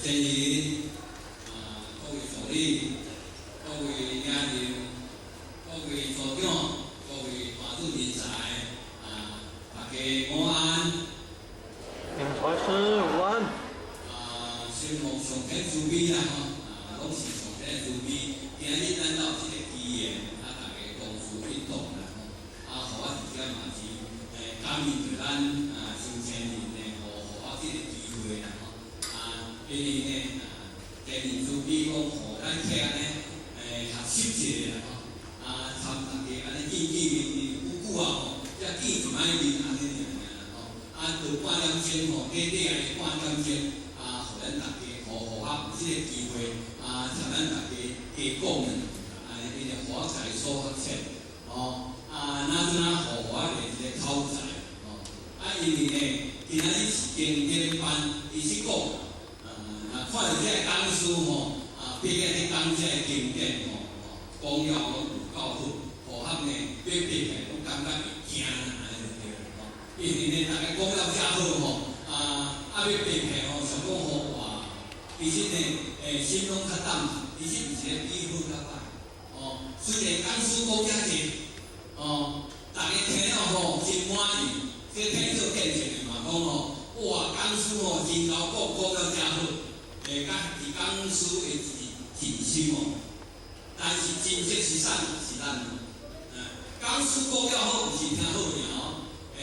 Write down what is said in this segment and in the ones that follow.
前日各位助理、各位家人、各位组长、各位团组人才大家午安。警察师午安。先望上天慈悲啦拢是上天慈悲。今日咱到这个机缘，大家共事运动啦互我直接嘛是感恩着咱新青年呢，互我这个机会啦因为呢天慈悲讲，互咱客呢学习者啦参大家安尼见面久才见一摆面安尼尔就半点钟短短安尼半点钟互咱大家互我有这个机会听咱大家加讲因为互我家己所发现那怎互我的一个口才因为呢今仔日是经典班，伊是讲看到这个讲师毕竟这讲这个经典讲了拢有够好，互学呢要毕起来拢感觉会惊安尼就对了因为呢大家讲了遮好要毕起来想讲哇，其实呢心拢较淡薄，其实有一个比分较歹虽然讲师讲遮济大家听了真满意，这听做见证嘛讲哇讲师真够讲了遮好。是讲师的真心但是真正是啥是咱讲师讲了好，不是听好尔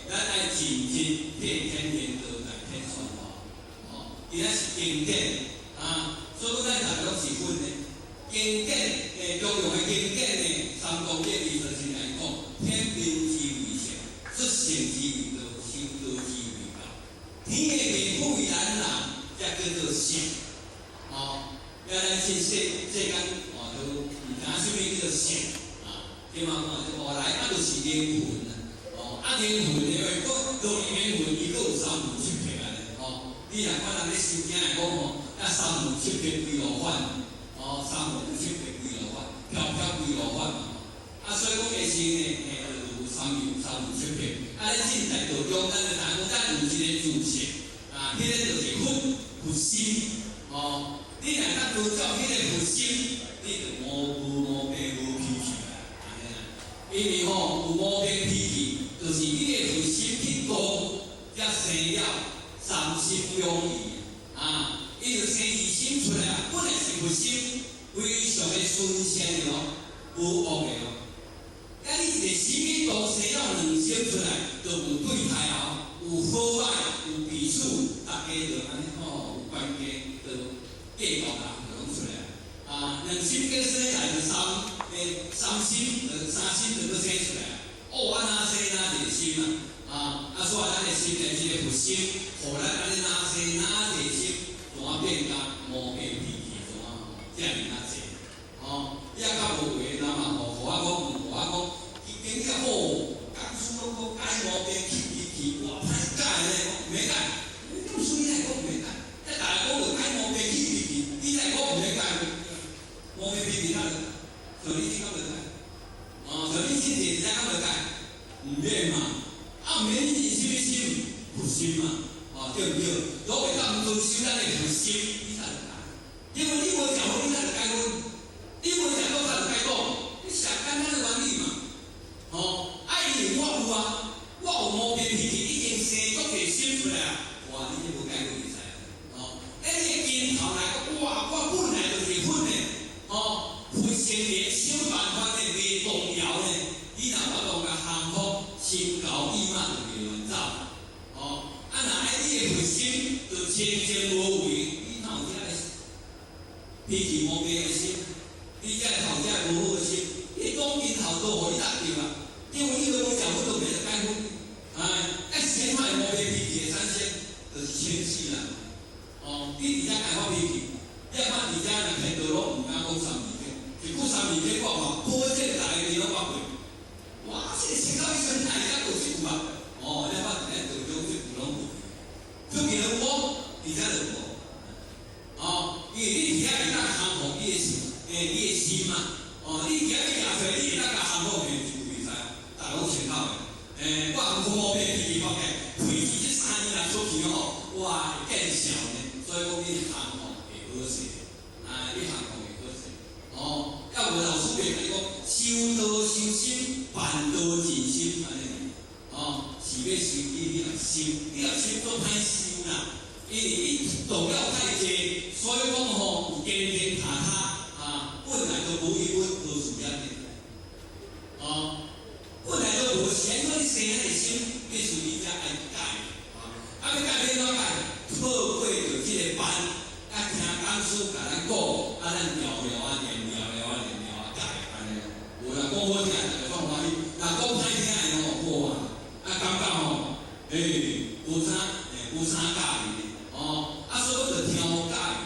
咱爱认真替天天道来听传伊那是经典所以咱大家拢是分的经典中庸的经典呢，三公业理就是来讲，天命之为性，出性之为道，修道之为教。天的命赋予咱人。才叫做性咱真世间都唔知啥物叫做性对嘛？看后来就是灵魂灵魂因为道灵魂伊有三魂七魄你若看人咧修行来讲三魂七魄归罗返三魂七魄归罗返，飘飘归罗返所以讲其实呢有三魂七魄咱进在道中，咱就知影咱有一个自性迄个就是佛心你若当遵照迄个佛心，你就无病无脾气因为有无病脾气，就是你的佛心去度，才生了三心两意伊就生二心出来本来是佛心，非常的纯善无恶的你一个心去度生了两心出来，就有对待有好歹，有彼此，大家就安尼有关系，就计较拢出来两心跟生来就三心，三心就生出来哪生哪一个心所以咱的心呢，这个佛心，互咱安尼哪生哪一个心，怎变甲无变脾气这尔济也较无话，那么互我讲，经历讲师拢讲改无变脾气，哇歹改咧，袂改，咁所以来讲袂改，大家讲就改无变脾气，你来讲袂改，无变脾气哪能改？像你怎会改？像你今天怎会改？唔免嘛，免是什么心？佛心嘛，对不对？如果咱唔遵守咱的佛心，你才能改。因为你无教好，你才能改论；你无教好，才能改讲。你上简单的原理嘛，因为我有无变脾气，已经生足个心出来哇！你就无改过会使你的镜头来讲，哇！我本来就是粉的佛心的想办法呢，袂动摇呢。你若我讲甲幸福，心高意满就袂乱走若爱你的佛心，就清净无为，你哪有这个脾气无变的心？你这头这无好的心，你当镜头都互你达着因为你无教好，就袂得改分先歹无变脾气的产生，就是清死啦你伫遮改发脾气，你看伫遮人听到拢唔敢讲三字经，一句三字经讲保证大家你拢捌过。哇！这个身高一身大，人家都是有你看人家道中是有拢有，就变成我伫遮就无因为你伫遐会当降服你的心嘛你伫遐要行出来，你会当甲降服别人就袂使大家拢先头的我无变脾气发起，脾气这3年来出去哇会见笑呢。所所以讲你项目会好势，你项目会好势。要无老师袂甲你讲，修道修心，办道尽心，安尼。是要修你若修，你若修都歹修啦，因为你动了太济，所以讲天天踏踏本来就无一本无事了的。本来就无事，所以生的心必须你才爱改。要改变怎改？透过着即个班，听讲师甲咱讲，咱聊改安尼。有人讲好听，大家讲欢喜；人讲歹听的好啊。感觉无啥教理所以我就听好教理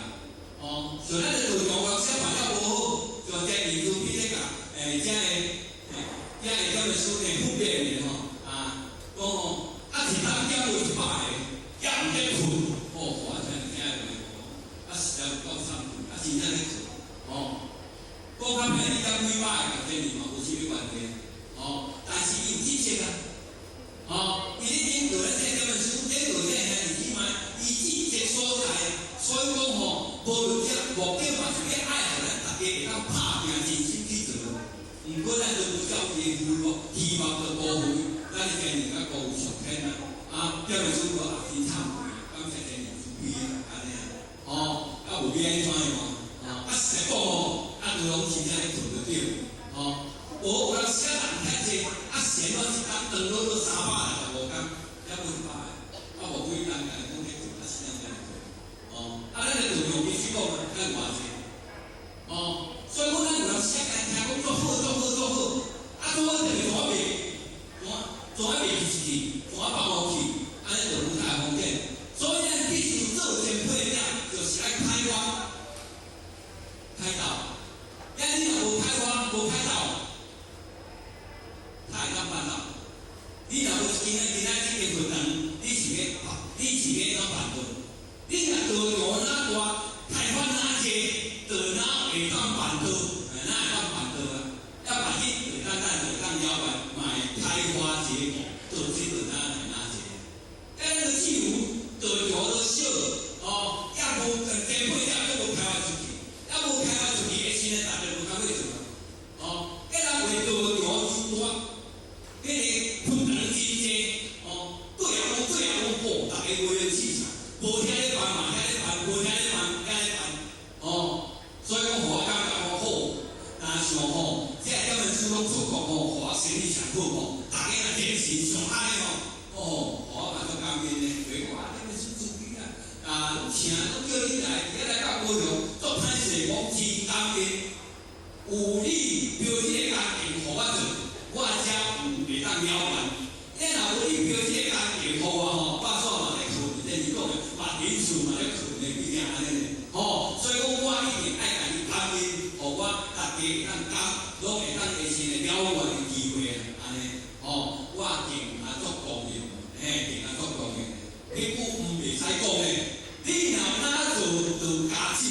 像咱这道中国小朋友无好，像这研究比这个这个本书呢普遍的讲其他点有100个，也毋得困我听听实在有够惨真正咧困讲较歹你敢几百个这里嘛有啥物关系但是有知识伊咧领导咱这本书，领导这兄弟嘛，伊知识所在，所以讲无论这目标嘛是要爱互咱大家会当拍拼真心去做。毋过咱就有教育希望就高分，咱的建议较高上天这本书我也真忏悔，感谢建议主编安尼有变怎样实在讲就拢真正咧做得到有人写人遐济，闲了一工，长落都365工，也无100个，无几人甲伊讲迄做，是安尼做。咱的内容必须讲，咱偌济。所以讲咱有人写来听讲做好，做好就会做袂出去，做放落去，安尼就有大风险。所以咱必须做前配料，就是爱开发、开导。你若无开发、无开导，他会当办到。你若无今仔这个困难，你是要怎办到？你若道路哪大，开发哪济，就哪会当办到？哪会当办到要把你会当了解，嘛会开发结果，做这个哪济？咱个自由道路都少也无根配料都无开发出去，无开发出去，现在大家无开发做咱为道路之大。迄个困难真济对也无大家为了市场，无听咧办嘛，听咧办，无听咧办，听咧办所以讲，我感觉好，若想这本书拢出国我生意上好大家若坚持上爱我嘛足感恩咧。袂讲这本书出去请都叫你来到高雄，足歹势，我真感恩，有你标这个工程，互我做。我遮有袂当了办，若有你标这个工程，互我百岁嘛咧靠，即是讲的，万年树嘛咧靠咧，比较安尼所以讲我一定爱甲你感恩，互我大家会当拢会当下生的了缘的机会安尼我敬足公平，敬足公平。迄句袂使讲的，你若哪做加钱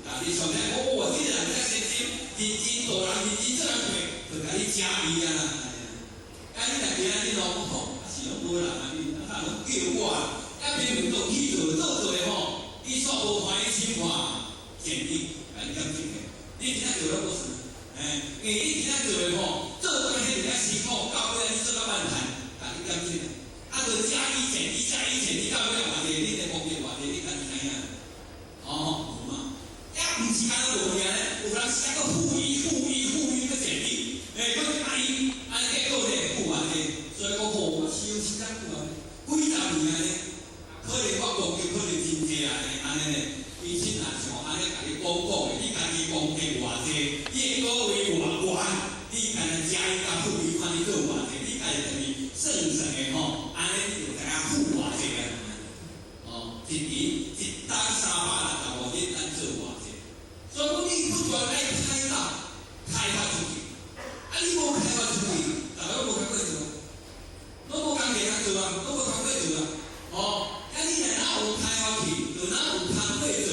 家己上天，我这个人较诚心，认真做人，认真做人做，就甲你请伊啦。你若今仔日拢是拢无人拢叫我偏偏都去做你煞无欢喜心看，前提甲你感情的，你真正做了无事，因为你真正做的做到迄个时候，到尾你做到万谈，甲你感情的，就加以前，你到尾偌济，你的目标偌济，你家己知影有嘛？毋是干无尔咧，有人写个富裕个前提，佮安尼结果咧富偌济，所以讲我是有时间富啊，几十年咧，可能我目标可能真济安尼咧，伊真若像安尼甲你讲的，你家己讲计偌济，你个位偌悬，你家己加一甲富裕看你做偌济，你家己等于算算的安尼你就知影富偌济啊，一年1单365日咱做偌济。所以讲，你不断爱开发出去，你无开发出去，大家无工课做，拢无工课通做拢无工课做你若哪有开发去，就哪有工课做，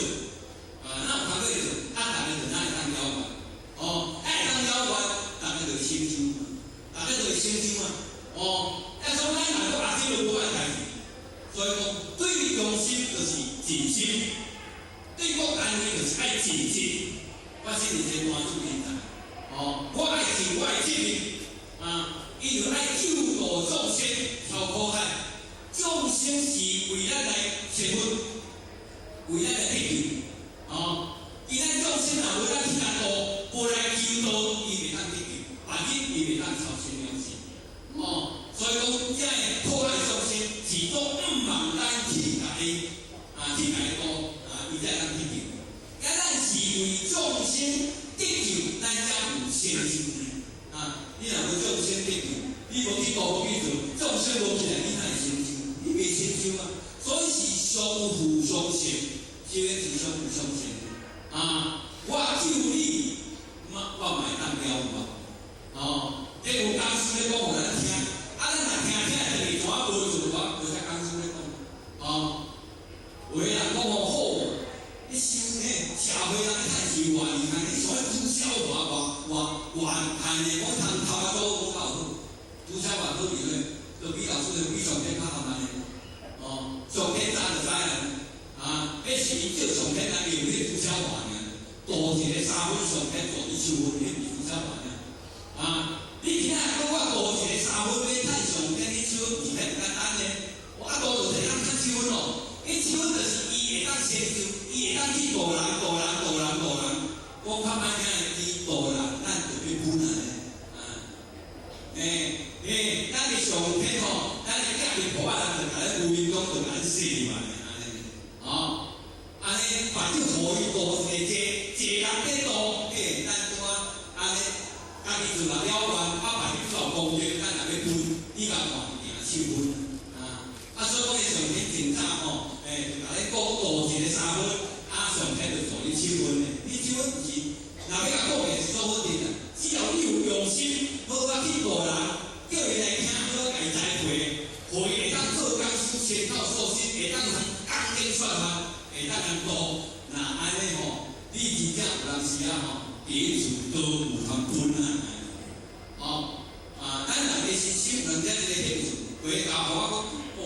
哪有工课做，大家就哪会当了解，会当了解，大家就会成就嘛，大家就会成就嘛，所以咱若个阿姊就无爱代志，所以讲对于中心就是。尽心。对国单位就是爱尽心。我是一个关注人才，我爱尽我的责任伊就爱救度众生超苦海。众生是为咱来切分，为咱来得救。伊咱众生若无咱去来度，无来救度，伊袂当得救，别人伊袂当超生了事。所以讲，这个苦海众生是都毋茫咱去来去来度伊才当得救。咱是为众生得救，咱才有先修。你若无众生得救，你无去度去做，众生无起来，你哪会先修？你袂先修啊！所以是相互相成，修的是相互相成。我救你，我嘛会当了有这有公司咧讲互咱听，咱若听起来就无做，无啥公司咧讲。有的人讲好，你修社会人趁钱愿意你所以煮销换趁的，我通头仔做我较好，煮销换好以后，就比老师比上天较含慢的。上天早就知啦，迄是伊叫上天来用迄煮销换的，多一个3分上天做伊收分，迄是煮销换的。你今仔讲我多一个3分要趁上天，你收分是很简单的，我多就摕咱趁收分咯。伊收分就是伊会当先收，伊会当去度人。我较歹听的，伊度人，咱就要分啊。咱的上天咱的家己婆仔人就甲咱有面讲，就甲咱洗嘛，安尼反正互伊度一个人在度，咱怎安尼家己就来了完，别人做工作，咱若要分，你甲换定收分所以讲，上天真早就甲咱度一个3分，上天就做你收分的。你收分是，若要甲讲的是做好定只要你有用心，好去度人，叫伊来听，好甲伊栽培，互伊会当做工司先靠素质，会当通工经算法，会当通度。那安尼你真正有当时彼此都有通分咱若个是收人家一个兴趣，回家互我讲，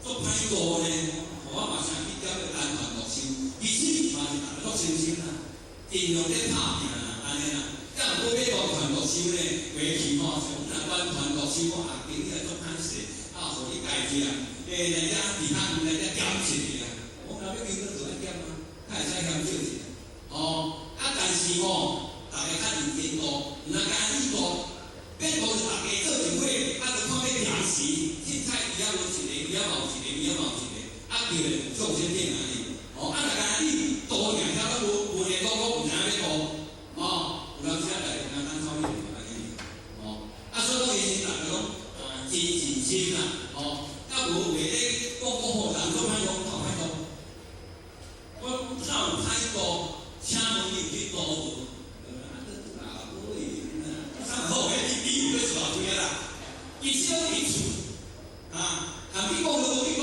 足歹度呢，互我嘛是去点个单团独修，其实嘛是大家足诚心尽量咧拍拼安尼敢若要要团独修呢，回去像咱团独修经理足歹势，互你家己人家其他人家减一下我若要求你做一点较会使减少一下。但是大家较认真度，毋通干你度。变做是大家做一伙，就看要平时，凊彩伊有一个，伊有一个，伊有一个，叫人众生定安尼。若干你度两条都无联讲毋知影要度，有当时大家当操你安尼。所以讲伊是大家讲真心甲无袂咧讲好人做歹讲，好歹讲。我哪有歹度，请问你去度？好，你有要做对啦，伊只要你做含你讲就无你讲，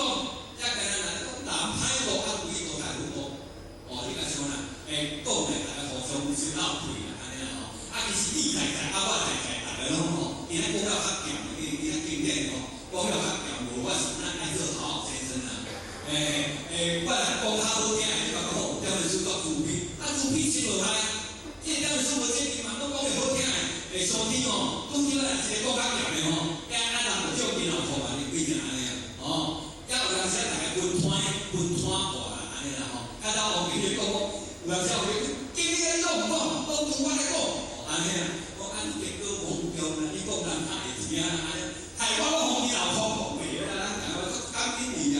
才简单啦。讲歹度有伊度才有度，你甲想啦，讲来大家互相收闹气啦，安尼其实你在，我在，大家拢伊咱讲了较强，伊咱经典讲了较强，无我是咱爱做好先生啦。我来讲较好听，你讲点位数到主批，主批先落来，这点位数无正经嘛，拢讲袂好听上天讲起来一个国家强的人就照见互安尼几件安尼有当时大家分摊化啦安尼啦到后面讲有当时经理你讲毋讲，我来讲安尼我按结果无用啦，你讲人太会知安尼，害我讲你老婆讲袂啦，大家感激你啊，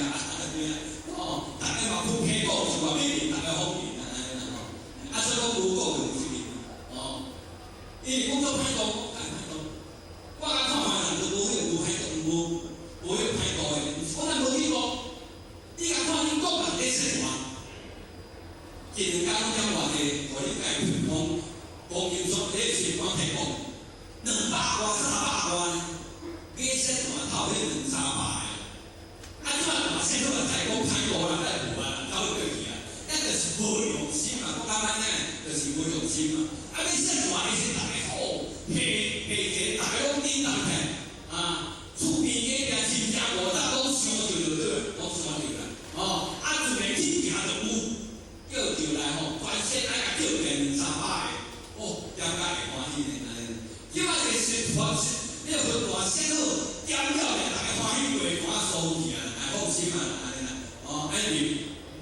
大家嘛分开讲是话俾你大家方便安尼啦所以讲无讲就有责任因为工作歹度，我甲看坏人就无歹度，无歹度的，我咱无去讲，你甲看你国人咧生活，一两工点偌济，互你家平方，公民所咧生活提供200万、300万，你生活头迄2、300个，即摆嘛生活在讲歹度人在有走过去就是无用心嘛，我感觉就是无用心嘛。你生活是大家好，一大家拢顶人起，厝边个亲戚500拢想着对，拢想着啦。自然去行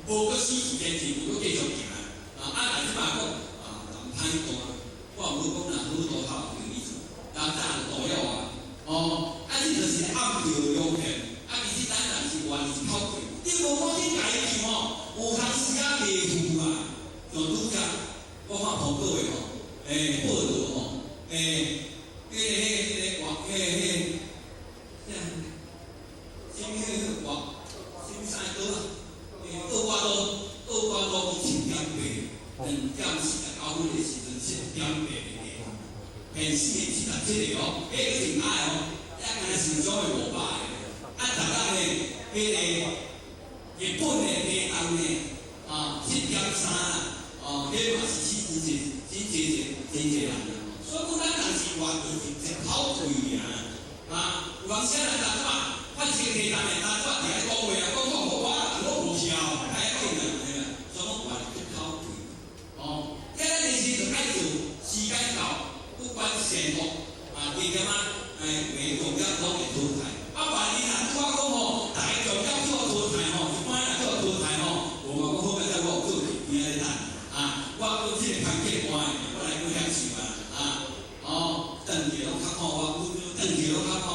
无个死时间前，无个继续行啊！来即摆讲人歹干，我毋好讲人好多好有意思，人早就大了啊！你就是暗着用骗，其实咱人是愿意偷骗，你无讲你家己有通时啊袂赴啊，像拄则我看报告的报道什么啥刀啊？倒挂刀7.8，2.49分的时阵7.8个，骗死的77个哦，个真歹哦，敢若是种的500个，10人呢，日本的鸡蛋呢7.3啦，迄嘛是真济人啊，所以讲咱人是话就是口贵尔有人写来答话，发生鸡蛋的答话伫遐讲话啊，讲我无效，太紧啦，所以讲话就口贵咱的时就爱做，时间到，不管善恶你点每重要拢会淘汰。万一若拄讲大家重要叫我淘汰一般人叫我淘汰无嘛讲好，在我做边仔咧等我做即个工课换我来去享受等下拢较看我，等下拢较看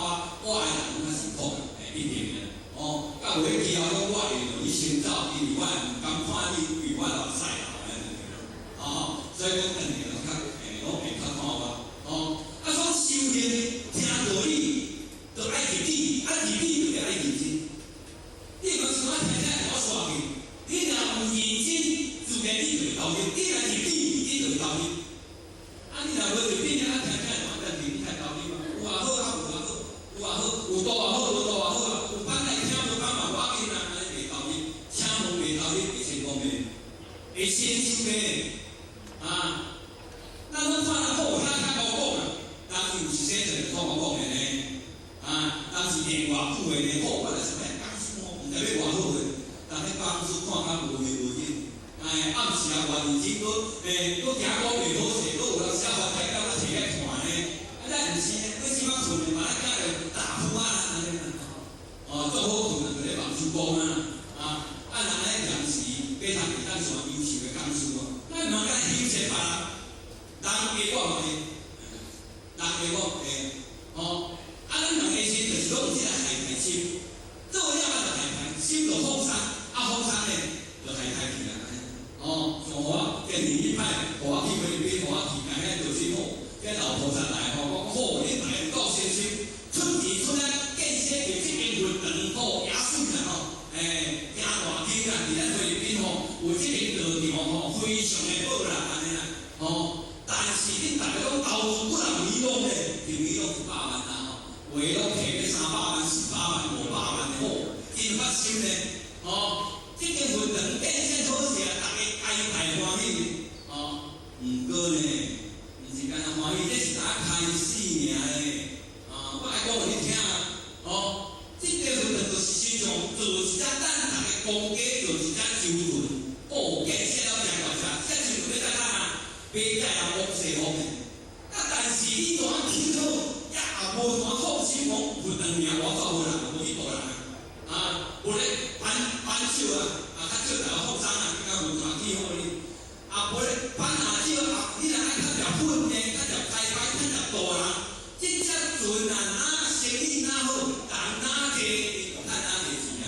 我的人拢较辛苦一定的到尾期后我会让你先走，因为我毋甘看你为我落屎所以讲等下拢会较看我所修行听道理，就爱入理，入理就爱认真。你讲什么听起来我煞去，你若唔认真，自然你就会投入；你若入理，你就会投入。你若无入理，听起来你太投入嘛？有也好有也好，有多也好，无多也好有班来听，无班嘛，我紧袂投入，请问袂投入会成功袂？会先收袂？咱拢看人好，咱较无讲人是有时间就看我讲的呢，人是练偌久的呢，好，我来想讲讲书毋知要偌好个，但迄讲书看较无劲，暗时也偌认真，佫行讲袂好势，佫有人写翻开了，我摕来看呢，咱毋是呢，为什么困的嘛？咱囝着打呼做好困就咧望书讲人咧平时要读会当上优秀的讲书咱毋通甲伊优势别人加我嘛咱两个心就是拢有即个害财心，做了就害财，心就放松，放松呢就害财去啦。像我建议你派，互我去菲律宾，互我去甲遐做生好，遐老菩萨来我讲好，你来有够诚心，出钱出建设有即间运堂野水啦行大间啦，伫咱菲律宾有即间道场非常的好啦安尼啦但是恁大家拢投资不人米拢咧，一米拢100万啦话拢摕个300万、400万、500万的好，真发心咧即间运堂建设好势大家开大欢喜毋过呢，毋是干那欢喜，这是大家开始尔咧我来讲互你听即间运堂就是亲像做一只咱大家公家做一只游轮，建设了真大只，这游轮要在买在人屋西方的，但是你怎样起好，也无怎放心讲运堂名我做无人，无去大人无咧扳手较少就放松你甲运堂起好哩，无咧扳手你若爱较条稳呢，较条开摆，较条大人，即只船哪生意哪好，人哪济，你就趁哪济钱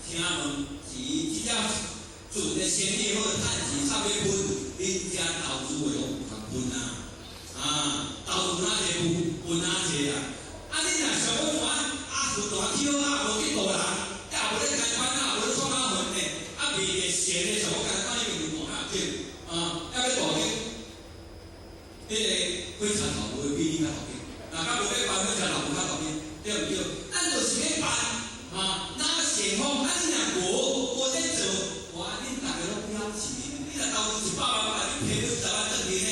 请问是即只船的生意好，趁钱插要分。恁遮投资的拢有通分投资哪济分哪济你若想要看分大起好无去大人，也无咧开班无咧创分的，卖个闲的上好简单一个大紧要大紧，迄个火柴头会比你较大紧，较无咧办火柴头较大紧，对毋对？咱就是要办哪成功，你若无在做，恁大家拢不要钱。你若投资100万，你赔到10万转去呢？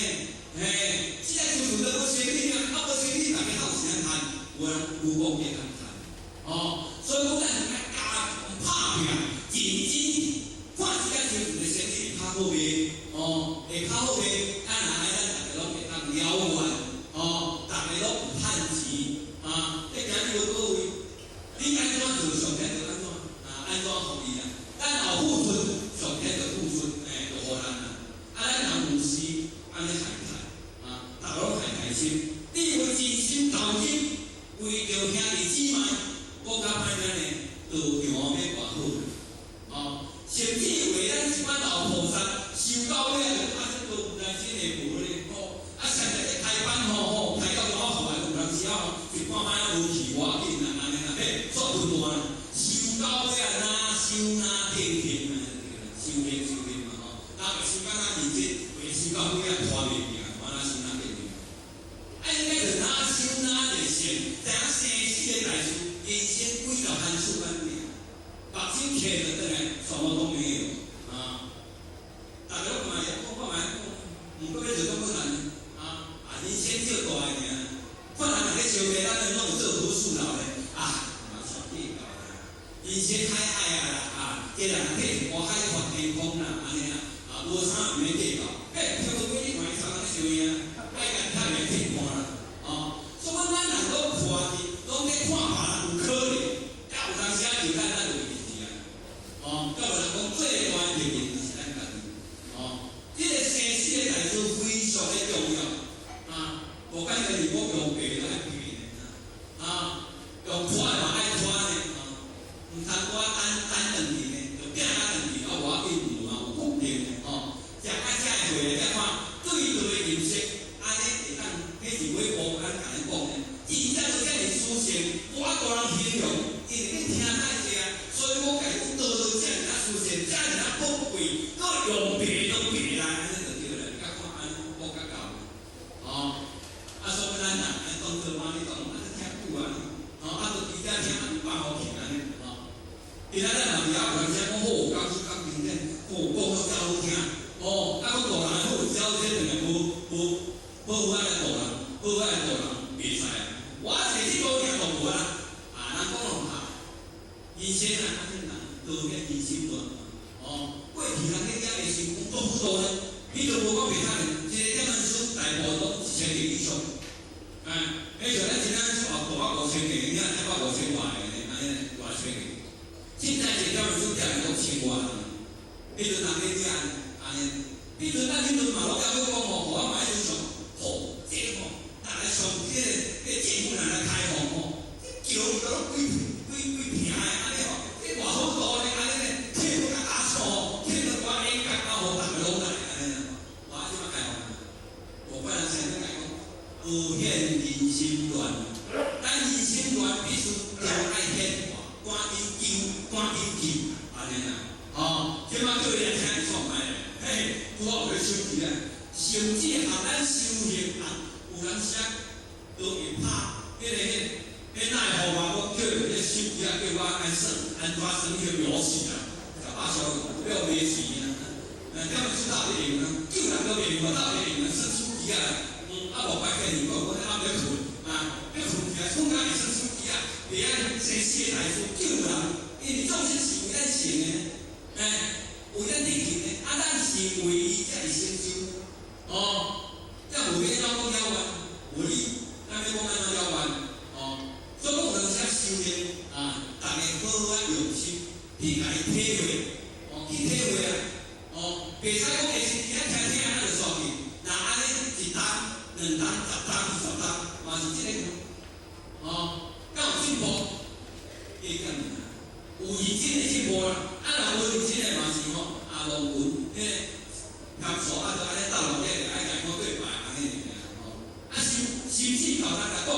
即个就是都无生意无生意，大家还有时间赚，有讲价赚所以讲咱应该加拍拼，认真，看一间游轮的生意较好卖会较好卖，咱大家拢会当了完大家拢有趁钱今日有各位，你安怎做上天就安怎互伊咱后付出上天。甚至为咱即摆老菩萨修到尾啊，这都有人生的无咧哦。现在咧开班开到老后来，有当时一半摆无去，无要紧啦，安尼啦，做分段修到尾啊，哪修哪定定啊，修嘛哪个修到哪认真，为修到尾啊拖袂去啊，哪修哪定定。应该是哪修哪就成，知影生死的代志，人生几条函数安尼。目睭开着转来，什么都没有啊！大家看下，看下，唔过要做咁困难啊！人生少大个尔，困难大家烧麦，咱就弄做好事了咧啊！嘛是计较啦，人生太矮啊啦啊！既然体我海阔天空啦，安尼啦啊，无啥唔免计较。跳到几万上烧呀，爱干太免天看啦啊！所以咱人都看的，拢在看别人有可能，也有当时啊就咱就。哦，到人讲最关键就是咱家己。哦，这个生死的代志非常的重要啊！无讲个如果用白都爱白的啊，用拖嘛爱拖的啊，唔通我单两年的，就拼啊两年啊，我要紧有嘛有固定的哦。食爱食的回来再看，对对认识，安尼会当，迄是每步咱甲你讲的，真正就这样事情，我大人形容，因为你听太济啊，所以我甲你讲。这样子出现，这样子宝贵，都用别都别啦，安尼就对了。你看看安我较搞，哦，所以咱人当做嘛，你讲听久啊，就比较听把好听安尼，其他咱嘛也有人讲好，教书讲经典，讲到真好听，讲大人好，只要这两个无安尼大人，无安尼大人袂使啊。我前几个听都无啦，人讲拢下，以前啊，都个疑心论，过去人个遐个成功做不到呢，你就无讲其他人，即个点本书大部都1000以上，迄像咱今仔书5,000个，你看5,000外个，安尼偌济个，现在一点本书点都1000外，迄阵人个点安尼，迄阵咱迄阵嘛，我甲你讲我买就上，这个大家上这个政府人来开放叫伊都几平个安尼这偌好多咧，安尼咧，听到阿错，听到我演讲啊，好大个拢来安尼啦，我即摆解我本来想要讲，无限人心乱，咱人心乱必须要爱显化，赶紧救，赶紧救，安尼啦，即摆叫伊来听你创来咧，我有去收钱啊，甚至学咱修行啊，有人写都会拍，迄奈何嘛？我叫迄手机啊，叫我安怎算去描述啊？就把小不要描述啊！点知道你用啊？叫人都袂用啊，到底用啊？算手机啊？无拜见你，我要困啊！要困起来，困到你算手机啊！别安生死的代志叫人，因为众生是为咱成的，为咱得行的，咱是为伊才会成就。要有咩要讲要完，有你，咱要讲安怎要完？所以我们在修炼大家好啊用心去甲伊体会，去体会啊，袂使讲会是听安尼就煞去，那安尼1单、2单、10单、20单，嘛是这个，敢有进步？加减有认真的进步啦，若无认真的嘛是论文，学术就安尼斗落底，爱甲我对白安尼尔，甚至头咱来讲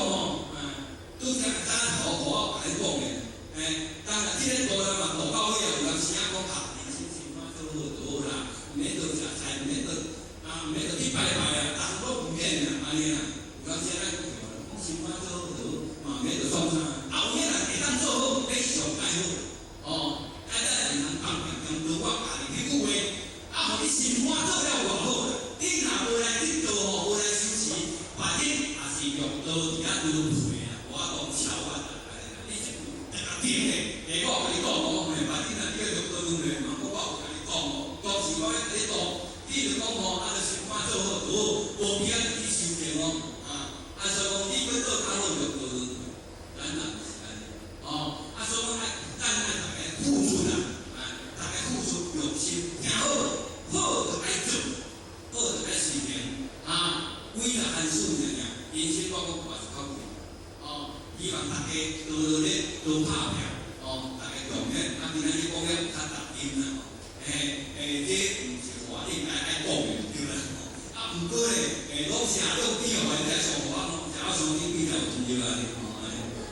拄则早头我甲你讲的，当然即个大人嘛，大到尾有人时仔讲人生是怎做好就好啦，毋免着食菜，毋免着去拜拜啊，人都毋免啦，安尼啦，有当时咱讲生活做好就好，嘛毋免着创啥，有影人会当做好，比上介好，咱人放平常我家己去句话，互你生活做了偌好啦，你若无来得道无来修持，反正也是用道伫遐轮回。我讲笑话啦，你是点的？我甲你讲，我反正你个读轮回嘛，我有甲你讲当时我咧讲，你就讲生活做好就好，无必要去修行所以讲你要做较好就道轮回，咱人是安尼，所以讲咱大家付出啦，大家付出用心，听好，好就爱做，好就爱实行，几个函数尔，人生我讲嘛是较贵。希望大家多咧多拍票，大家用咧，今仔日讲咧较踏实啦。这唔是话你爱讲的对啦。啊，不过咧，拢是啊，拢比互人家上话，只要上天比较重要啊，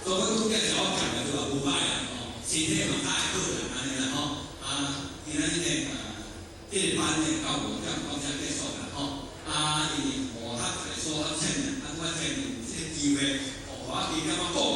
所以讲只要讲的对吧？无歹啊，身体嘛较会好啦，安尼啦吼。啊，今仔日咧这个班咧到5点到这结束啦吼。啊，因为我他才说他欠的，他说欠你这个机会，我给他们讲。